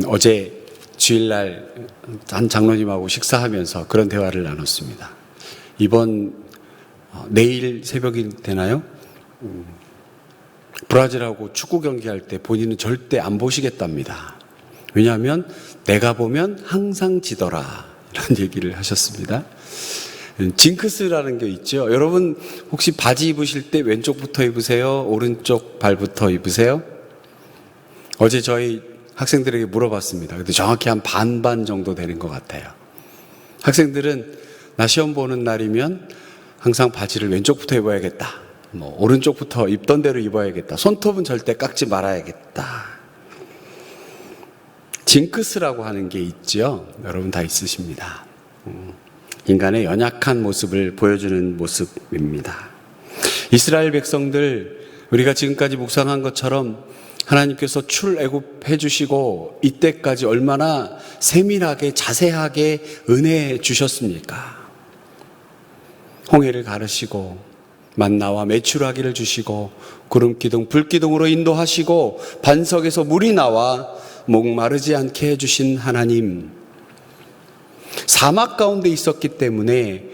어제 주일날 한 장로님하고 식사하면서 그런 대화를 나눴습니다. 내일 새벽이 되나요? 브라질하고 축구 경기할 때 본인은 절대 안 보시겠답니다. 왜냐하면 내가 보면 항상 지더라 이런 얘기를 하셨습니다. 징크스라는 게 있죠. 여러분 혹시 바지 입으실 때 왼쪽부터 입으세요? 오른쪽 발부터 입으세요? 어제 저희 학생들에게 물어봤습니다. 근데 정확히 한 반반 정도 되는 것 같아요. 학생들은 나 시험 보는 날이면 항상 바지를 왼쪽부터 입어야겠다. 오른쪽부터 입던 대로 입어야겠다. 손톱은 절대 깎지 말아야겠다. 징크스라고 하는 게 있죠. 여러분 다 있으십니다. 인간의 연약한 모습을 보여주는 모습입니다. 이스라엘 백성들, 우리가 지금까지 묵상한 것처럼 하나님께서 출애굽해 주시고 이때까지 얼마나 세밀하게 자세하게 은혜해 주셨습니까? 홍해를 가르시고 만나와 메추라기를 주시고 구름기둥 불기둥으로 인도하시고 반석에서 물이 나와 목마르지 않게 해주신 하나님, 사막 가운데 있었기 때문에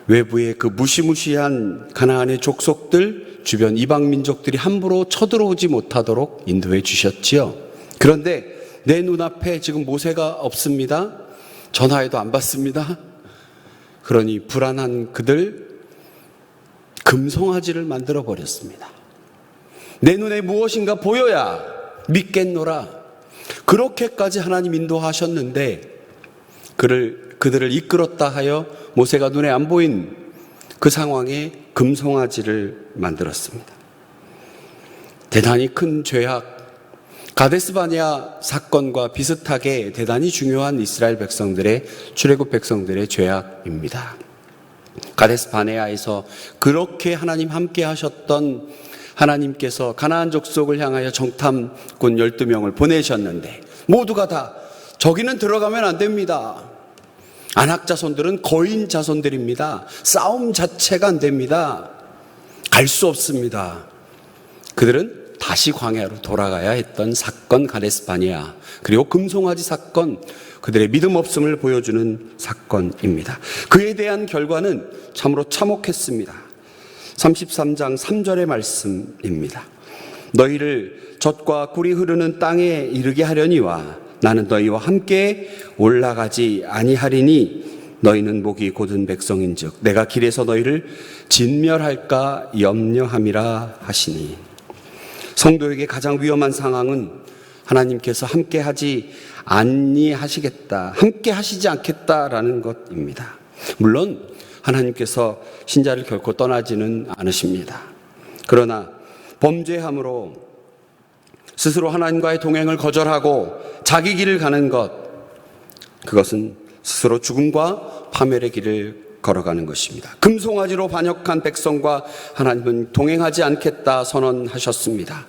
외부의 그 무시무시한 가나안의 족속들, 주변 이방 민족들이 함부로 쳐들어오지 못하도록 인도해 주셨지요. 그런데 내 눈앞에 지금 모세가 없습니다. 전화해도 안 받습니다. 그러니 불안한 그들, 금송아지를 만들어 버렸습니다. 내 눈에 무엇인가 보여야 믿겠노라. 그렇게까지 하나님 인도하셨는데 그들을 이끌었다 하여 모세가 눈에 안 보인 그 상황에 금송아지를 만들었습니다. 대단히 큰 죄악, 가데스바네아 사건과 비슷하게 대단히 중요한 이스라엘 백성들의, 출애굽 백성들의 죄악입니다. 가데스바네아에서 그렇게 하나님 함께 하셨던 하나님께서 가나안 족속을 향하여 정탐꾼 12명을 보내셨는데 모두가 다 저기는 들어가면 안 됩니다. 안악 자손들은 거인 자손들입니다. 싸움 자체가 안 됩니다. 갈 수 없습니다. 그들은 다시 광야로 돌아가야 했던 사건, 가데스바네아, 그리고 금송아지 사건, 그들의 믿음 없음을 보여주는 사건입니다. 그에 대한 결과는 참으로 참혹했습니다. 33장 3절의 말씀입니다. 너희를 젖과 꿀이 흐르는 땅에 이르게 하려니와 나는 너희와 함께 올라가지 아니하리니 너희는 목이 곧은 백성인즉 내가 길에서 너희를 진멸할까 염려함이라 하시니. 성도에게 가장 위험한 상황은 하나님께서 함께 하지 아니하시겠다, 함께 하시지 않겠다라는 것입니다. 물론 하나님께서 신자를 결코 떠나지는 않으십니다. 그러나 범죄함으로 스스로 하나님과의 동행을 거절하고 자기 길을 가는 것, 그것은 스스로 죽음과 파멸의 길을 걸어가는 것입니다. 금송아지로 반역한 백성과 하나님은 동행하지 않겠다 선언하셨습니다.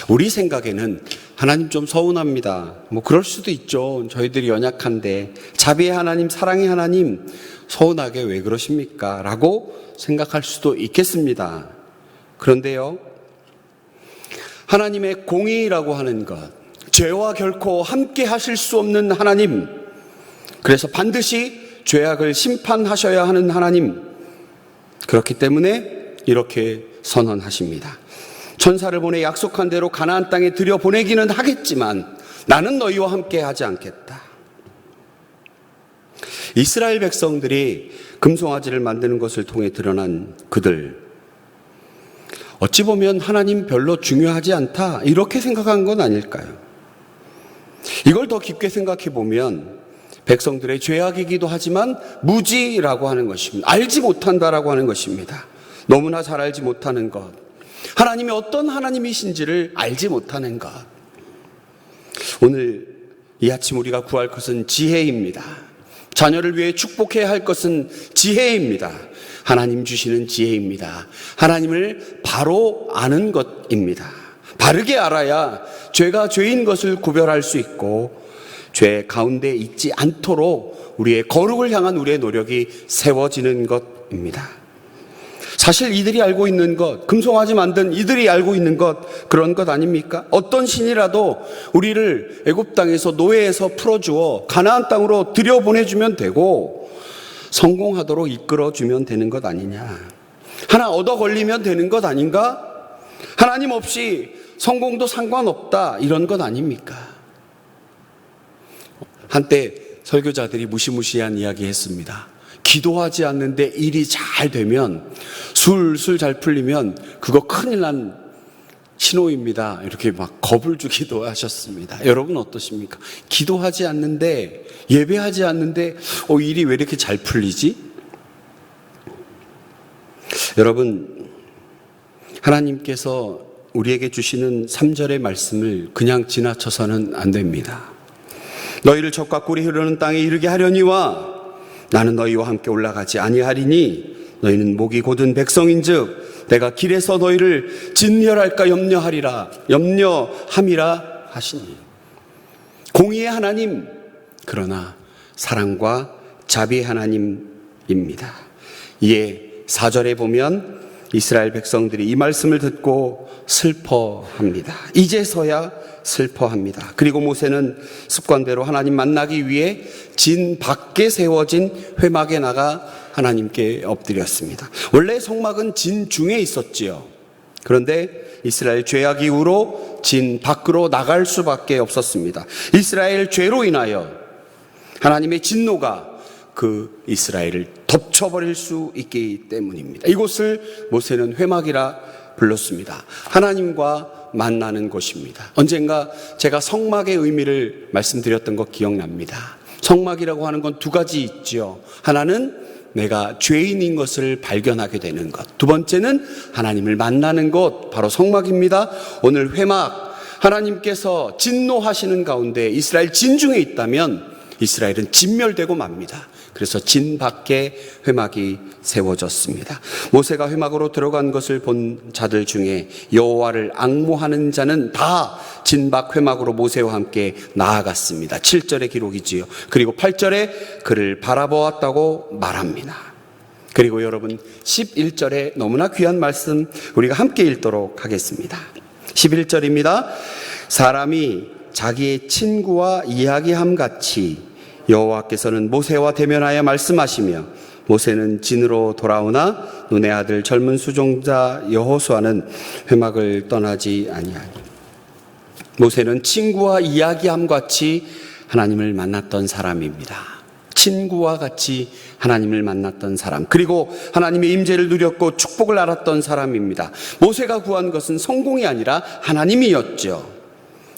우리 생각에는 하나님 좀 서운합니다. 그럴 수도 있죠. 저희들이 연약한데 자비의 하나님, 사랑의 하나님 서운하게 왜 그러십니까? 라고 생각할 수도 있겠습니다. 그런데요, 하나님의 공의라고 하는 것, 죄와 결코 함께 하실 수 없는 하나님, 그래서 반드시 죄악을 심판하셔야 하는 하나님, 그렇기 때문에 이렇게 선언하십니다. 천사를 보내 약속한 대로 가나안 땅에 들여보내기는 하겠지만 나는 너희와 함께 하지 않겠다. 이스라엘 백성들이 금송아지를 만드는 것을 통해 드러난 그들, 어찌 보면 하나님 별로 중요하지 않다 이렇게 생각한 건 아닐까요? 이걸 더 깊게 생각해 보면 백성들의 죄악이기도 하지만 무지라고 하는 것입니다. 알지 못한다라고 하는 것입니다. 너무나 잘 알지 못하는 것, 하나님이 어떤 하나님이신지를 알지 못하는 것. 오늘 이 아침 우리가 구할 것은 지혜입니다. 자녀를 위해 축복해야 할 것은 지혜입니다. 하나님 주시는 지혜입니다. 하나님을 바로 아는 것입니다. 바르게 알아야 죄가 죄인 것을 구별할 수 있고 죄 가운데 있지 않도록 우리의 거룩을 향한 우리의 노력이 세워지는 것입니다. 사실 이들이 알고 있는 것, 금송아지 만든 이들이 알고 있는 것, 그런 것 아닙니까? 어떤 신이라도 우리를 애굽 땅에서 노예에서 풀어주어 가나안 땅으로 들여보내주면 되고 성공하도록 이끌어주면 되는 것 아니냐. 하나 얻어 걸리면 되는 것 아닌가? 하나님 없이 성공도 상관없다, 이런 것 아닙니까? 한때 설교자들이 무시무시한 이야기 했습니다. 기도하지 않는데 일이 잘 되면, 술술 잘 풀리면 그거 큰일 난 신호입니다. 이렇게 막 겁을 주기도 하셨습니다. 여러분 어떠십니까? 기도하지 않는데, 예배하지 않는데 일이 왜 이렇게 잘 풀리지? 여러분, 하나님께서 우리에게 주시는 3절의 말씀을 그냥 지나쳐서는 안 됩니다. 너희를 젖과 꿀이 흐르는 땅에 이르게 하려니와 나는 너희와 함께 올라가지 아니하리니 너희는 목이 곧은 백성인즉 내가 길에서 너희를 진멸할까 염려함이라 하시니. 공의의 하나님, 그러나 사랑과 자비의 하나님입니다. 이에 4절에 보면 이스라엘 백성들이 이 말씀을 듣고 슬퍼합니다. 이제서야 슬퍼합니다. 그리고 모세는 습관대로 하나님 만나기 위해 진 밖에 세워진 회막에 나가 하나님께 엎드렸습니다. 원래 성막은 진 중에 있었지요. 그런데 이스라엘 죄악 이후로 진 밖으로 나갈 수밖에 없었습니다. 이스라엘 죄로 인하여 하나님의 진노가 그 이스라엘을 덮쳐버릴 수 있기 때문입니다. 이곳을 모세는 회막이라 불렀습니다. 하나님과 만나는 곳입니다. 언젠가 제가 성막의 의미를 말씀드렸던 거 기억납니다. 성막이라고 하는 건 두 가지 있죠. 하나는 내가 죄인인 것을 발견하게 되는 것. 두 번째는 하나님을 만나는 곳, 바로 성막입니다. 오늘 회막, 하나님께서 진노하시는 가운데 이스라엘 진중에 있다면 이스라엘은 진멸되고 맙니다. 그래서 진 밖에 회막이 세워졌습니다. 모세가 회막으로 들어간 것을 본 자들 중에 여호와를 앙모하는 자는 다 진 밖 회막으로 모세와 함께 나아갔습니다. 7절의 기록이지요. 그리고 8절에 그를 바라보았다고 말합니다. 그리고 여러분 11절에 너무나 귀한 말씀 우리가 함께 읽도록 하겠습니다. 11절입니다. 사람이 자기의 친구와 이야기함 같이 여호와께서는 모세와 대면하여 말씀하시며 모세는 진으로 돌아오나 눈의 아들 젊은 수종자 여호수아는 회막을 떠나지 아니하니. 모세는 친구와 이야기함 같이 하나님을 만났던 사람입니다. 친구와 같이 하나님을 만났던 사람, 그리고 하나님의 임재를 누렸고 축복을 알았던 사람입니다. 모세가 구한 것은 성공이 아니라 하나님이었죠.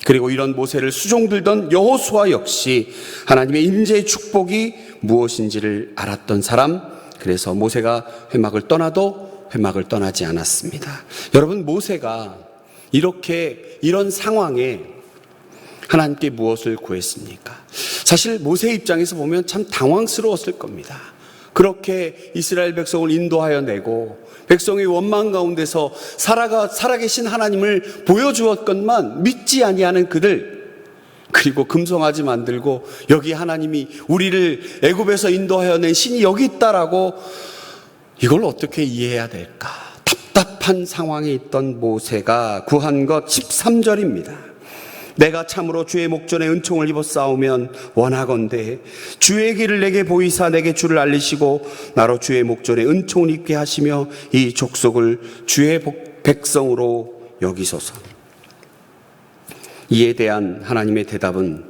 그리고 이런 모세를 수종들던 여호수아 역시 하나님의 임재의 축복이 무엇인지를 알았던 사람, 그래서 모세가 회막을 떠나도 회막을 떠나지 않았습니다. 여러분, 모세가 이런 상황에 하나님께 무엇을 구했습니까? 사실 모세 입장에서 보면 참 당황스러웠을 겁니다. 그렇게 이스라엘 백성을 인도하여 내고 백성의 원망 가운데서 살아계신 하나님을 보여주었건만 믿지 아니하는 그들, 그리고 금송아지 만들고 여기 하나님이 우리를 애굽에서 인도하여 낸 신이 여기 있다라고, 이걸 어떻게 이해해야 될까? 답답한 상황에 있던 모세가 구한 것 13절입니다. 내가 참으로 주의 목전에 은총을 입어 싸우면 원하건대 주의 길을 내게 보이사 내게 주를 알리시고 나로 주의 목전에 은총을 입게 하시며 이 족속을 주의 백성으로 여기소서. 이에 대한 하나님의 대답은,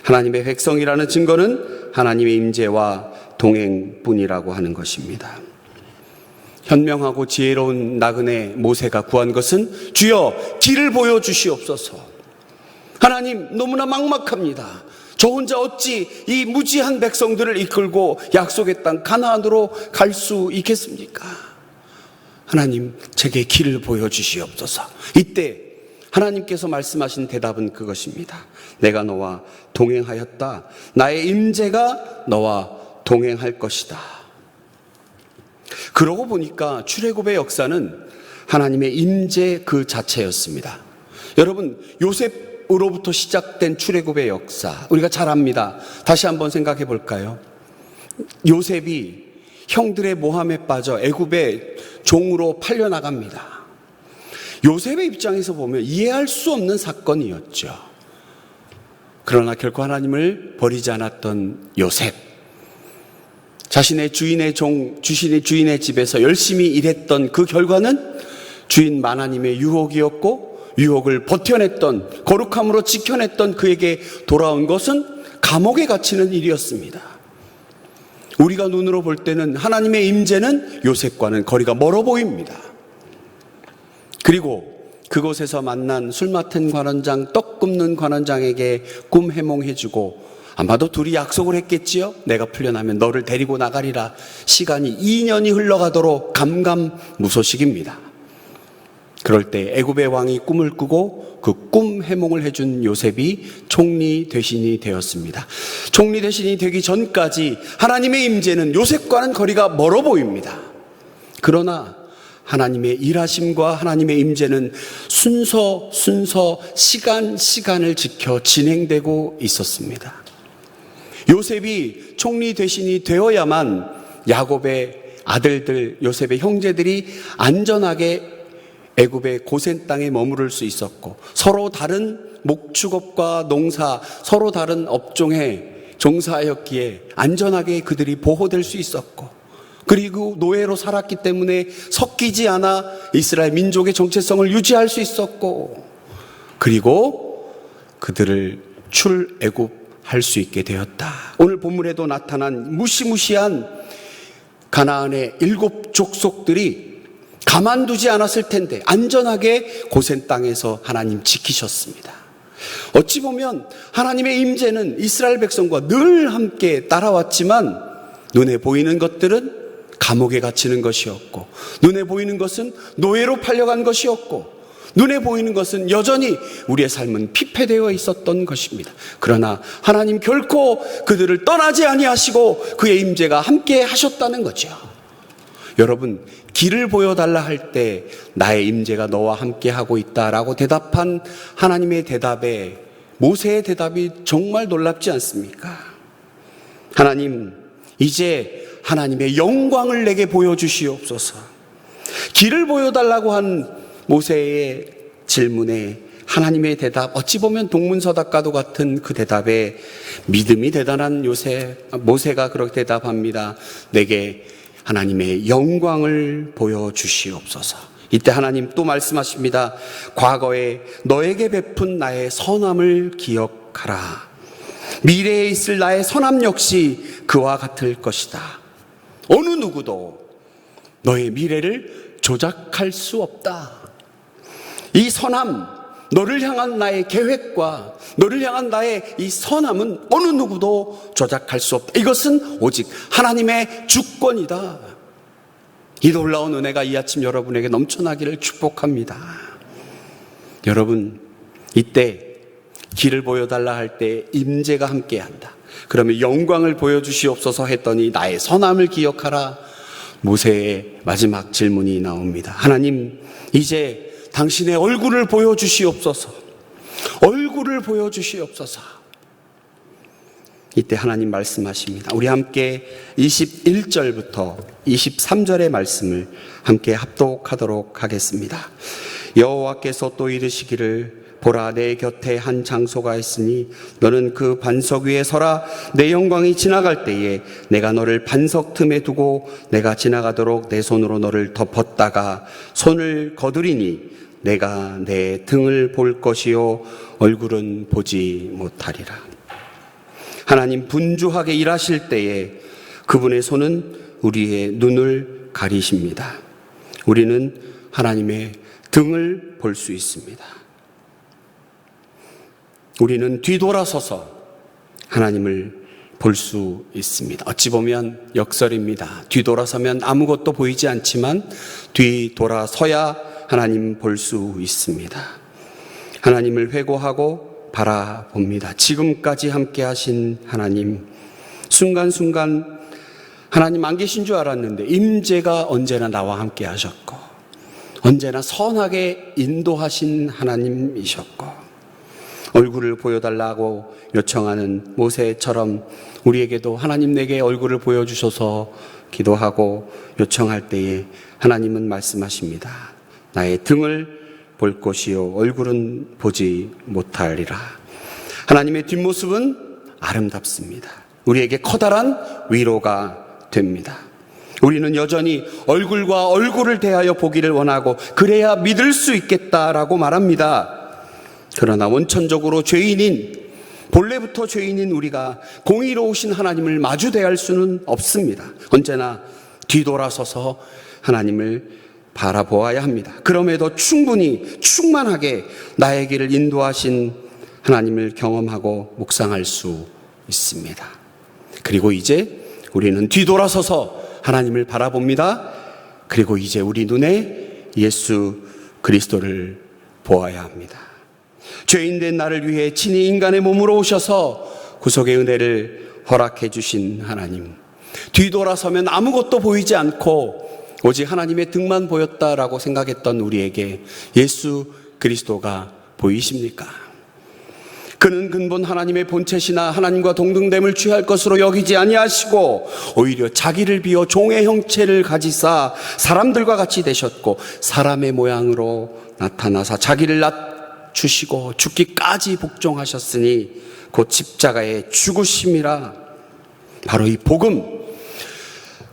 하나님의 백성이라는 증거는 하나님의 임재와 동행뿐이라고 하는 것입니다. 현명하고 지혜로운 나그네 모세가 구한 것은 주여 길을 보여주시옵소서. 하나님, 너무나 막막합니다. 저 혼자 어찌 이 무지한 백성들을 이끌고 약속의 땅 가나안으로 갈 수 있겠습니까? 하나님, 제게 길을 보여주시옵소서. 이때 하나님께서 말씀하신 대답은 그것입니다. 내가 너와 동행하였다. 나의 임재가 너와 동행할 것이다. 그러고 보니까 출애굽의 역사는 하나님의 임재 그 자체였습니다. 여러분, 요셉으로부터 시작된 출애굽의 역사 우리가 잘 압니다. 다시 한번 생각해 볼까요? 요셉이 형들의 모함에 빠져 애굽의 종으로 팔려나갑니다. 요셉의 입장에서 보면 이해할 수 없는 사건이었죠. 그러나 결코 하나님을 버리지 않았던 요셉, 자신의 주인의 집에서 열심히 일했던 그 결과는 주인 마나님의 유혹이었고, 유혹을 버텨냈던, 거룩함으로 지켜냈던 그에게 돌아온 것은 감옥에 갇히는 일이었습니다. 우리가 눈으로 볼 때는 하나님의 임재는 요셉과는 거리가 멀어 보입니다. 그리고 그곳에서 만난 술 맡은 관원장, 떡 굽는 관원장에게 꿈 해몽해주고, 아마도 둘이 약속을 했겠지요. 내가 풀려나면 너를 데리고 나가리라. 시간이 2년이 흘러가도록 감감무소식입니다. 그럴 때 애굽의 왕이 꿈을 꾸고 그 꿈 해몽을 해준 요셉이 총리 대신이 되었습니다. 총리 대신이 되기 전까지 하나님의 임재는 요셉과는 거리가 멀어 보입니다. 그러나 하나님의 일하심과 하나님의 임재는 순서 시간을 지켜 진행되고 있었습니다. 요셉이 총리 대신이 되어야만 야곱의 아들들, 요셉의 형제들이 안전하게 애굽의 고센 땅에 머무를 수 있었고, 서로 다른 목축업과 농사, 서로 다른 업종에 종사하였기에 안전하게 그들이 보호될 수 있었고, 그리고 노예로 살았기 때문에 섞이지 않아 이스라엘 민족의 정체성을 유지할 수 있었고, 그리고 그들을 출애굽할 수 있게 되었다. 오늘 본문에도 나타난 무시무시한 가나안의 7 족속들이 가만두지 않았을 텐데 안전하게 고센 땅에서 하나님 지키셨습니다. 어찌 보면 하나님의 임재는 이스라엘 백성과 늘 함께 따라왔지만, 눈에 보이는 것들은 감옥에 갇히는 것이었고, 눈에 보이는 것은 노예로 팔려간 것이었고, 눈에 보이는 것은 여전히 우리의 삶은 피폐되어 있었던 것입니다. 그러나 하나님 결코 그들을 떠나지 아니하시고 그의 임재가 함께 하셨다는 거죠. 여러분, 길을 보여달라 할 때 나의 임재가 너와 함께 하고 있다라고 대답한 하나님의 대답에, 모세의 대답이 정말 놀랍지 않습니까? 하나님, 이제 하나님의 영광을 내게 보여주시옵소서. 길을 보여달라고 한 모세의 질문에 하나님의 대답, 어찌 보면 동문서답과도 같은 그 대답에 믿음이 대단한 모세가 그렇게 대답합니다. 내게 하나님의 영광을 보여주시옵소서. 이때 하나님 또 말씀하십니다. 과거에 너에게 베푼 나의 선함을 기억하라. 미래에 있을 나의 선함 역시 그와 같을 것이다. 어느 누구도 너의 미래를 조작할 수 없다. 이 선함, 너를 향한 나의 계획과 너를 향한 나의 이 선함은 어느 누구도 조작할 수 없다. 이것은 오직 하나님의 주권이다. 이 놀라운 은혜가 이 아침 여러분에게 넘쳐나기를 축복합니다. 여러분, 이때 길을 보여달라 할 때 임재가 함께한다. 그러면 영광을 보여주시옵소서 했더니 나의 선함을 기억하라. 모세의 마지막 질문이 나옵니다. 하나님, 이제 당신의 얼굴을 보여주시옵소서. 얼굴을 보여주시옵소서. 이때 하나님 말씀하십니다. 우리 함께 21절부터 23절의 말씀을 함께 합독하도록 하겠습니다. 여호와께서 또 이르시기를, 보라, 내 곁에 한 장소가 있으니 너는 그 반석 위에 서라. 내 영광이 지나갈 때에 내가 너를 반석 틈에 두고 내가 지나가도록 내 손으로 너를 덮었다가 손을 거두리니 내가 내 등을 볼 것이요 얼굴은 보지 못하리라. 하나님 분주하게 일하실 때에 그분의 손은 우리의 눈을 가리십니다. 우리는 하나님의 등을 볼 수 있습니다. 우리는 뒤돌아서서 하나님을 볼 수 있습니다. 어찌 보면 역설입니다. 뒤돌아서면 아무것도 보이지 않지만 뒤돌아서야 하나님 볼 수 있습니다. 하나님을 회고하고 바라봅니다. 지금까지 함께 하신 하나님, 순간순간 하나님 안 계신 줄 알았는데 임재가 언제나 나와 함께 하셨고, 언제나 선하게 인도하신 하나님이셨고, 얼굴을 보여달라고 요청하는 모세처럼 우리에게도 하나님 내게 얼굴을 보여주셔서 기도하고 요청할 때에 하나님은 말씀하십니다. 나의 등을 볼 것이요 얼굴은 보지 못하리라. 하나님의 뒷모습은 아름답습니다. 우리에게 커다란 위로가 됩니다. 우리는 여전히 얼굴과 얼굴을 대하여 보기를 원하고 그래야 믿을 수 있겠다라고 말합니다. 그러나 원천적으로 본래부터 죄인인 우리가 공의로우신 하나님을 마주 대할 수는 없습니다. 언제나 뒤돌아서서 하나님을 바라보아야 합니다. 그럼에도 충분히 충만하게 나의 길을 인도하신 하나님을 경험하고 묵상할 수 있습니다. 그리고 이제 우리는 뒤돌아서서 하나님을 바라봅니다. 그리고 이제 우리 눈에 예수 그리스도를 보아야 합니다. 죄인된 나를 위해 친히 인간의 몸으로 오셔서 구속의 은혜를 허락해 주신 하나님. 뒤돌아서면 아무것도 보이지 않고 오직 하나님의 등만 보였다라고 생각했던 우리에게 예수 그리스도가 보이십니까? 그는 근본 하나님의 본체시나 하나님과 동등됨을 취할 것으로 여기지 아니하시고 오히려 자기를 비워 종의 형체를 가지사 사람들과 같이 되셨고 사람의 모양으로 나타나사 자기를 낮추시고 죽기까지 복종하셨으니 곧 십자가의 죽으심이라. 바로 이 복음,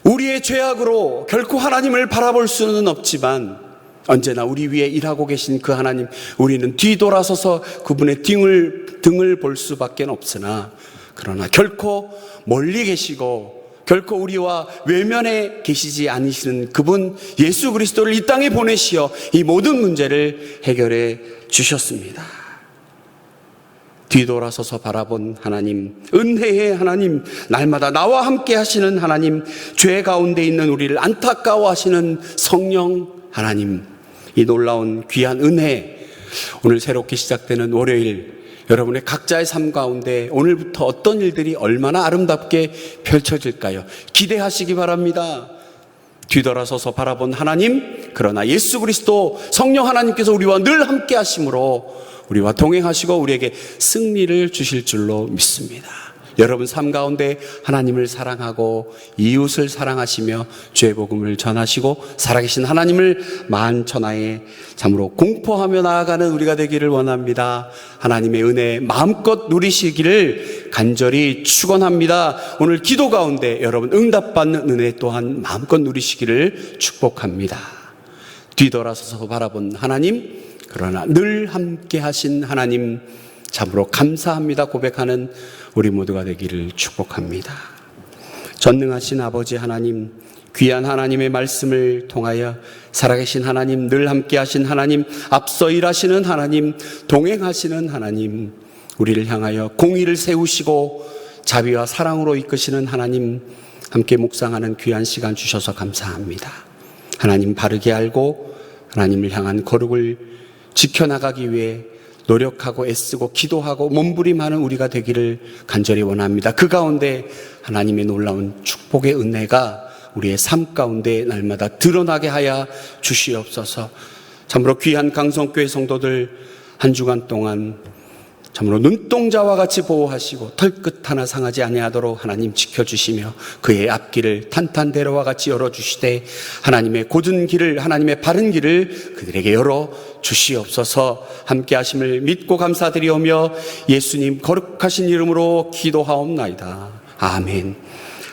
우리의 죄악으로 결코 하나님을 바라볼 수는 없지만 언제나 우리 위에 일하고 계신 그 하나님, 우리는 뒤돌아서서 그분의 등을 볼 수밖에 없으나 그러나 결코 멀리 계시고 결코 우리와 외면에 계시지 않으시는 그분 예수 그리스도를 이 땅에 보내시어 이 모든 문제를 해결해 주셨습니다. 뒤돌아서서 바라본 하나님, 은혜의 하나님, 날마다 나와 함께 하시는 하나님, 죄 가운데 있는 우리를 안타까워하시는 성령 하나님, 이 놀라운 귀한 은혜, 오늘 새롭게 시작되는 월요일 여러분의 각자의 삶 가운데 오늘부터 어떤 일들이 얼마나 아름답게 펼쳐질까요? 기대하시기 바랍니다. 뒤돌아서서 바라본 하나님, 그러나 예수 그리스도 성령 하나님께서 우리와 늘 함께 하심으로 우리와 동행하시고 우리에게 승리를 주실 줄로 믿습니다. 여러분 삶 가운데 하나님을 사랑하고 이웃을 사랑하시며 죄의 복음을 전하시고 살아계신 하나님을 만천하에 참으로 공포하며 나아가는 우리가 되기를 원합니다. 하나님의 은혜 마음껏 누리시기를 간절히 축원합니다. 오늘 기도 가운데 여러분 응답받는 은혜 또한 마음껏 누리시기를 축복합니다. 뒤돌아서서 바라본 하나님, 그러나 늘 함께 하신 하나님, 참으로 감사합니다 고백하는 우리 모두가 되기를 축복합니다. 전능하신 아버지 하나님, 귀한 하나님의 말씀을 통하여 살아계신 하나님, 늘 함께 하신 하나님, 앞서 일하시는 하나님, 동행하시는 하나님, 우리를 향하여 공의를 세우시고 자비와 사랑으로 이끄시는 하나님, 함께 묵상하는 귀한 시간 주셔서 감사합니다. 하나님 바르게 알고 하나님을 향한 거룩을 지켜나가기 위해 노력하고 애쓰고 기도하고 몸부림하는 우리가 되기를 간절히 원합니다. 그 가운데 하나님의 놀라운 축복의 은혜가 우리의 삶 가운데 날마다 드러나게 하여 주시옵소서. 참으로 귀한 강성교회 성도들 한 주간 동안 참으로 눈동자와 같이 보호하시고 털끝 하나 상하지 아니하도록 하나님 지켜주시며 그의 앞길을 탄탄대로와 같이 열어주시되 하나님의 곧은 길을, 하나님의 바른 길을 그들에게 열어주시옵소서. 함께 하심을 믿고 감사드리오며 예수님 거룩하신 이름으로 기도하옵나이다. 아멘.